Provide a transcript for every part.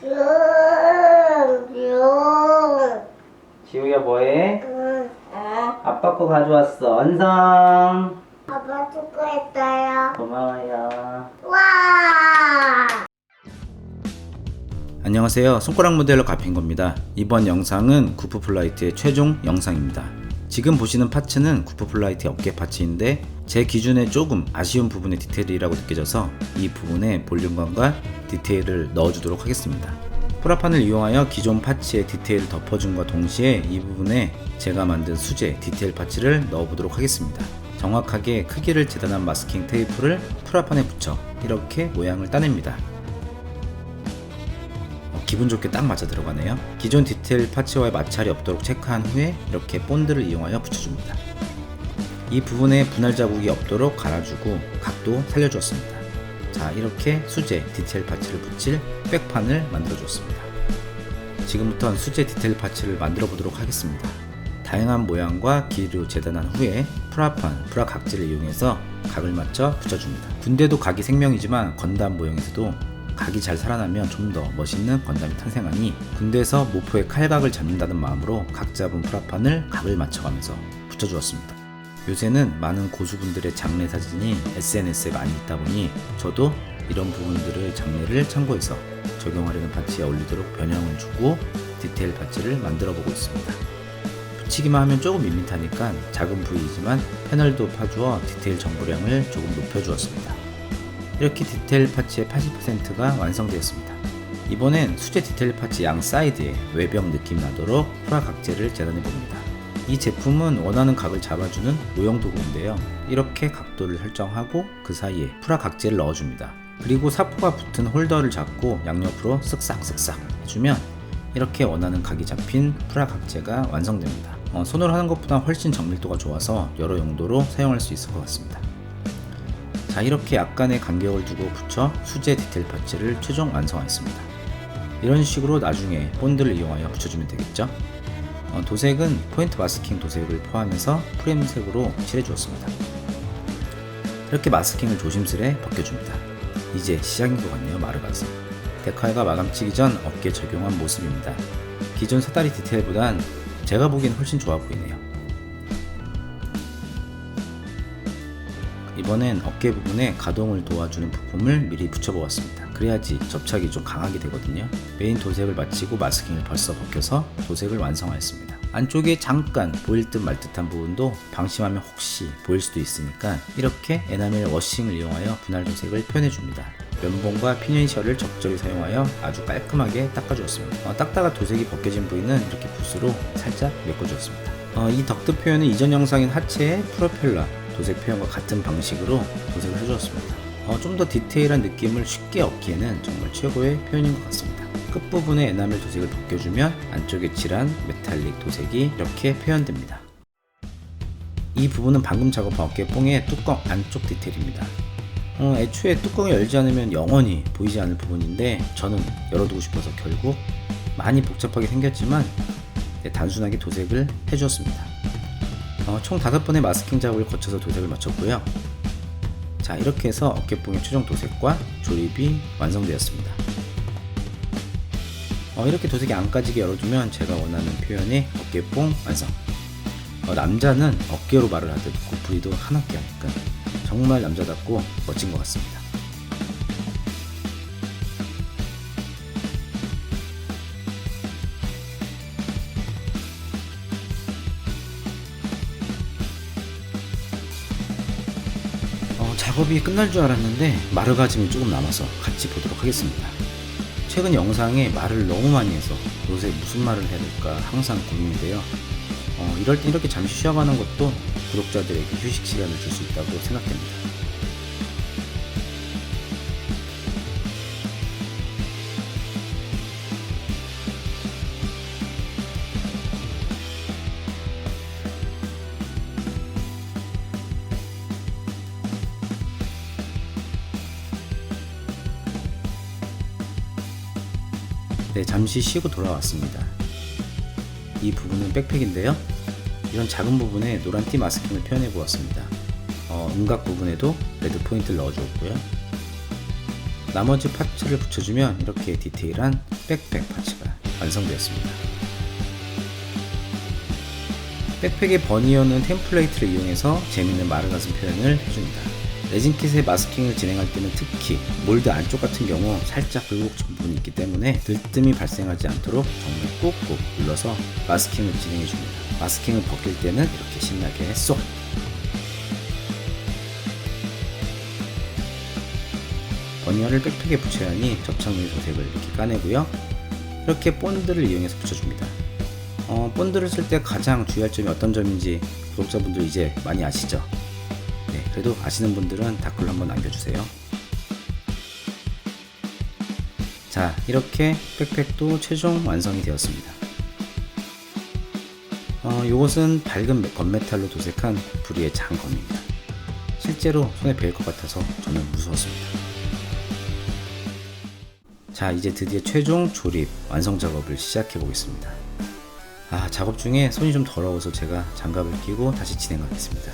용. 지우야 뭐해? 응. 아빠 거 가져왔어. 완성. 아빠 수고했어요. 고마워요. 와. 안녕하세요. 손가락 모델러 가핑거입니다. 이번 영상은 구프플라이트의 최종 영상입니다. 지금 보시는 파츠는 구프플라이트의 어깨 파츠인데 제 기준에 조금 아쉬운 부분의 디테일이라고 느껴져서 이 부분에 볼륨감과 디테일을 넣어주도록 하겠습니다. 프라판을 이용하여 기존 파츠의 디테일을 덮어줌과 동시에 이 부분에 제가 만든 수제 디테일 파츠를 넣어보도록 하겠습니다. 정확하게 크기를 재단한 마스킹 테이프를 프라판에 붙여 이렇게 모양을 따냅니다. 기분 좋게 딱 맞아 들어가네요. 기존 디테일 파츠와의 마찰이 없도록 체크한 후에 이렇게 본드를 이용하여 붙여줍니다. 이 부분에 분할 자국이 없도록 갈아주고 각도 살려주었습니다. 자, 이렇게 수제 디테일 파츠를 붙일 백판을 만들어 주었습니다. 지금부터 수제 디테일 파츠를 만들어 보도록 하겠습니다. 다양한 모양과 길이로 재단한 후에 프라판, 프라 각질을 이용해서 각을 맞춰 붙여줍니다. 군대도 각이 생명이지만 건담 모형에서도 각이 잘 살아나면 좀 더 멋있는 건담이 탄생하니 군대에서 모포의 칼각을 잡는다는 마음으로 각 잡은 프라판을 각을 맞춰가면서 붙여주었습니다. 요새는 많은 고수분들의 장례 사진이 SNS에 많이 있다 보니 저도 이런 부분들의 장례를 참고해서 적용하려는 파츠에 어울리도록 변형을 주고 디테일 파츠를 만들어 보고 있습니다. 붙이기만 하면 조금 밋밋하니까 작은 부위이지만 패널도 파주어 디테일 정보량을 조금 높여주었습니다. 이렇게 디테일 파츠의 80%가 완성되었습니다. 이번엔 수제 디테일 파츠 양 사이드에 외벽 느낌 나도록 프라 각재를 재단해 봅니다. 이 제품은 원하는 각을 잡아주는 모형 도구인데요. 이렇게 각도를 설정하고 그 사이에 프라 각재를 넣어줍니다. 그리고 사포가 붙은 홀더를 잡고 양옆으로 쓱싹쓱싹 해주면 이렇게 원하는 각이 잡힌 프라 각재가 완성됩니다. 손으로 하는 것보다 훨씬 정밀도가 좋아서 여러 용도로 사용할 수 있을 것 같습니다. 자, 이렇게 약간의 간격을 두고 붙여 수제 디테일 파츠를 최종 완성하였습니다. 이런 식으로 나중에 본드를 이용하여 붙여주면 되겠죠. 도색은 포인트 마스킹 도색을 포함해서 프레임색으로 칠해주었습니다. 이렇게 마스킹을 조심스레 벗겨줍니다. 이제 시작인 것 같네요. 마르가서 데칼과 마감치기 전 어깨에 적용한 모습입니다. 기존 사다리 디테일보단 제가 보기엔 훨씬 좋아 보이네요. 이번엔 어깨 부분에 가동을 도와주는 부품을 미리 붙여보았습니다. 그래야지 접착이 좀 강하게 되거든요. 메인 도색을 마치고 마스킹을 벌써 벗겨서 도색을 완성하였습니다. 안쪽에 잠깐 보일 듯 말 듯한 부분도 방심하면 혹시 보일 수도 있으니까 이렇게 에나멜 워싱을 이용하여 분할 도색을 표현해줍니다. 면봉과 피니셔를 적절히 사용하여 아주 깔끔하게 닦아주었습니다. 닦다가 도색이 벗겨진 부위는 이렇게 붓으로 살짝 메꿔주었습니다. 이 덕트 표현은 이전 영상인 하체의 프로펠러 도색 표현과 같은 방식으로 도색을 해주었습니다. 좀 더 디테일한 느낌을 쉽게 얻기에는 정말 최고의 표현인 것 같습니다. 끝부분에 에나멜 도색을 벗겨주면 안쪽에 칠한 메탈릭 도색이 이렇게 표현됩니다. 이 부분은 방금 작업한 어깨뽕의 뚜껑 안쪽 디테일입니다. 애초에 뚜껑을 열지 않으면 영원히 보이지 않을 부분인데 저는 열어두고 싶어서 결국 많이 복잡하게 생겼지만 단순하게 도색을 해주었습니다. 총 5번의 마스킹 작업을 거쳐서 도색을 마쳤고요. 자, 이렇게 해서 어깨뽕의 최종 도색과 조립이 완성되었습니다. 이렇게 도색이 안 까지게 열어두면 제가 원하는 표현의 어깨뽕 완성. 남자는 어깨로 말을 하듯 고프리도 한 어깨 하니까 정말 남자답고 멋진 것 같습니다. 작업이 끝날 줄 알았는데 마르가짐이 조금 남아서 같이 보도록 하겠습니다. 최근 영상에 말을 너무 많이 해서 요새 무슨 말을 해야 될까 항상 고민인데요. 이럴 때 이렇게 잠시 쉬어가는 것도 구독자들에게 휴식 시간을 줄 수 있다고 생각됩니다. 네, 잠시 쉬고 돌아왔습니다. 이 부분은 백팩인데요. 이런 작은 부분에 노란띠 마스킹을 표현해 보았습니다. 음각 부분에도 레드 포인트를 넣어 주었고요. 나머지 파츠를 붙여주면 이렇게 디테일한 백팩 파츠가 완성되었습니다. 백팩의 버니어는 템플레이트를 이용해서 재미있는 마르가슴 표현을 해줍니다. 레진킷의 마스킹을 진행할 때는 특히 몰드 안쪽 같은 경우 살짝 굴곡진 부분이 있기 때문에 들뜸이 발생하지 않도록 정말 꾹꾹 눌러서 마스킹을 진행해줍니다. 마스킹을 벗길 때는 이렇게 신나게 쏙! 버니어를 백팩에 붙여야 하니 접착용 도색을 이렇게 까내고요. 이렇게 본드를 이용해서 붙여줍니다. 본드를 쓸 때 가장 주의할 점이 어떤 점인지 구독자분들 이제 많이 아시죠? 네, 그래도 아시는 분들은 댓글로 한번 남겨주세요. 자, 이렇게 백팩도 최종 완성이 되었습니다. 요것은 밝은 건메탈로 도색한 구프리의 장검입니다. 실제로 손에 베일 것 같아서 저는 무서웠습니다. 자, 이제 드디어 최종 조립 완성 작업을 시작해 보겠습니다. 작업 중에 손이 좀 더러워서 제가 장갑을 끼고 다시 진행하겠습니다.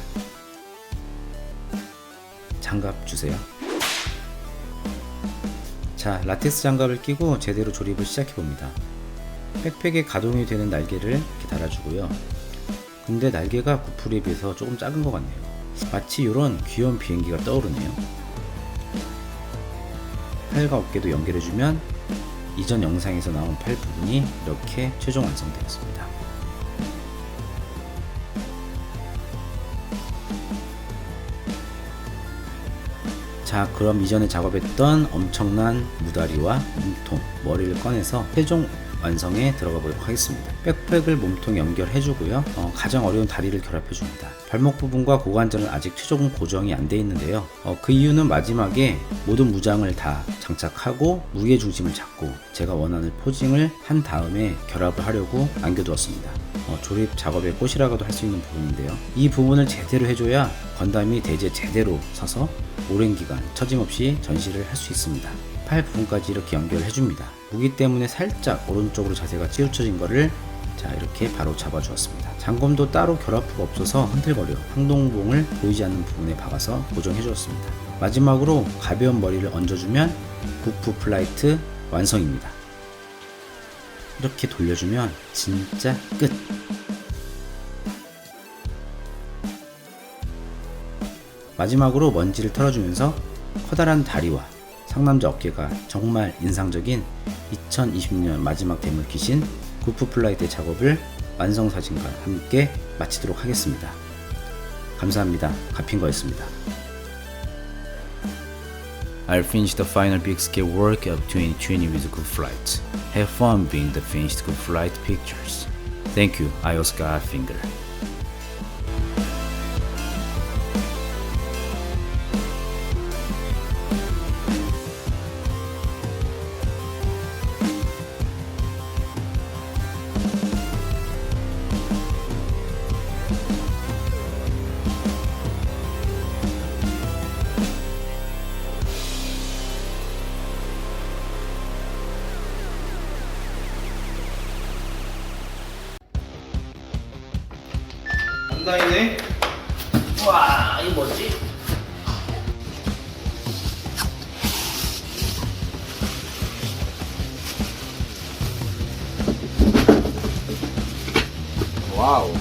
장갑 주세요. 자, 라텍스 장갑을 끼고 제대로 조립을 시작해 봅니다. 백팩에 가동이 되는 날개를 이렇게 달아주고요. 근데 날개가 구프리에 비해서 조금 작은 것 같네요. 마치 이런 귀여운 비행기가 떠오르네요. 팔과 어깨도 연결해주면 이전 영상에서 나온 팔 부분이 이렇게 최종 완성되었습니다. 자, 그럼 이전에 작업했던 엄청난 무다리와 몸통, 머리를 꺼내서 최종 완성에 들어가 보도록 하겠습니다. 백팩을 몸통 연결해주고요. 가장 어려운 다리를 결합해줍니다. 발목 부분과 고관절은 아직 최종 고정이 안 돼 있는데요. 그 이유는 마지막에 모든 무장을 다 장착하고 무게 중심을 잡고 제가 원하는 포징을 한 다음에 결합을 하려고 남겨두었습니다. 조립 작업의 꽃이라고도 할 수 있는 부분인데요. 이 부분을 제대로 해줘야 건담이 대제 제대로 서서 오랜 기간 처짐없이 전시를 할 수 있습니다. 팔 부분까지 이렇게 연결해줍니다. 무기 때문에 살짝 오른쪽으로 자세가 치우쳐진 거를 자, 이렇게 바로 잡아주었습니다. 장검도 따로 결합부가 없어서 흔들거려 항동봉을 보이지 않는 부분에 박아서 고정해 주었습니다. 마지막으로 가벼운 머리를 얹어주면 구프 플라이트 완성입니다. 이렇게 돌려주면 진짜 끝! 마지막으로 먼지를 털어주면서 커다란 다리와 상남자 어깨가 정말 인상적인 2020년 마지막 대물 귀신 구프 플라이트의 작업을 완성사진과 함께 마치도록 하겠습니다. 감사합니다. 가핑거였습니다. I'll finish the final big scale work of 2020 with Good Flight. Have fun being the finished Good Flight pictures. Thank you, Oscar Finger. 단단이네. 와, 이거 뭐지? 와우.